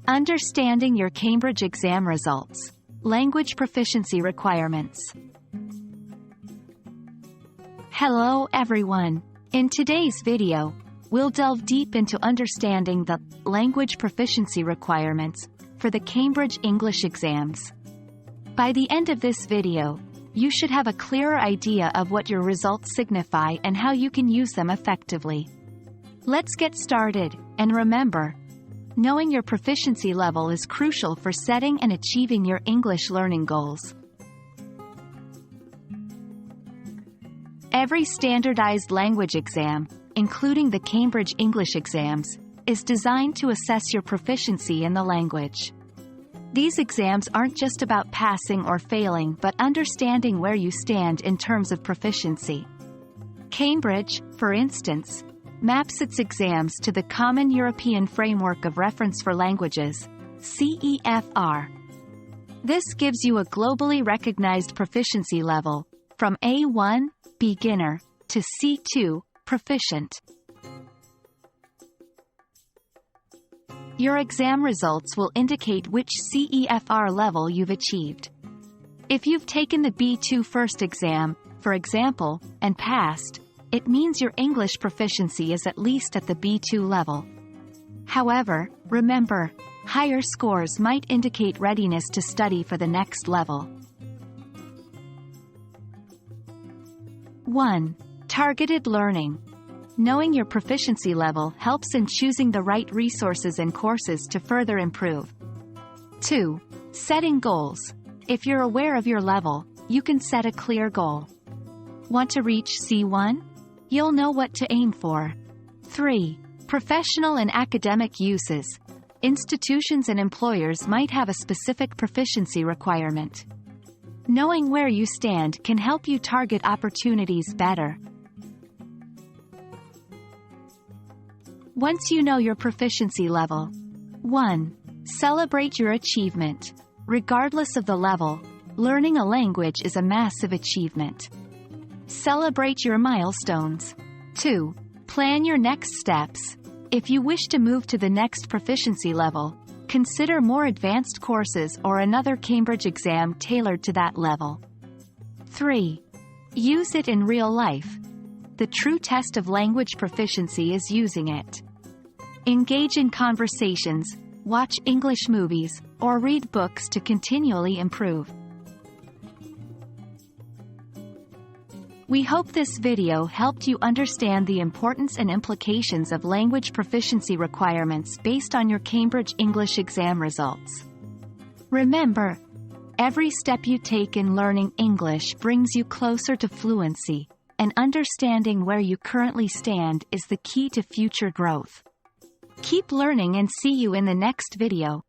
Understanding your Cambridge exam results. Language proficiency requirements. Hello everyone. In today's video, we'll delve deep into understanding the language proficiency requirements for the Cambridge English exams. By the end of this video, you should have a clearer idea of what your results signify and how you can use them effectively. Let's get started, and remember, knowing your proficiency level is crucial for setting and achieving your English learning goals. Every standardized language exam, including the Cambridge English exams, is designed to assess your proficiency in the language. These exams aren't just about passing or failing but understanding where you stand in terms of proficiency. Cambridge, for instance, maps its exams to the Common European Framework of Reference for Languages, CEFR. This gives you a globally recognized proficiency level, from A1, beginner, to C2, proficient. Your exam results will indicate which CEFR level you've achieved. If you've taken the B2 first exam, for example, and passed, it means your English proficiency is at least at the B2 level. However, remember, higher scores might indicate readiness to study for the next level. 1. Targeted learning. Knowing your proficiency level helps in choosing the right resources and courses to further improve. 2. Setting goals. If you're aware of your level, you can set a clear goal. Want to reach C1? You'll know what to aim for. 3. Professional and academic uses. Institutions and employers might have a specific proficiency requirement. Knowing where you stand can help you target opportunities better. Once you know your proficiency level. 1. Celebrate your achievement. Regardless of the level, learning a language is a massive achievement. Celebrate your milestones. 2. Plan your next steps. If you wish to move to the next proficiency level, consider more advanced courses or another Cambridge exam tailored to that level. 3. Use it in real life. The true test of language proficiency is using it. Engage in conversations, watch English movies, or read books to continually improve. We hope this video helped you understand the importance and implications of language proficiency requirements based on your Cambridge English exam results. Remember, every step you take in learning English brings you closer to fluency, and understanding where you currently stand is the key to future growth. Keep learning and see you in the next video.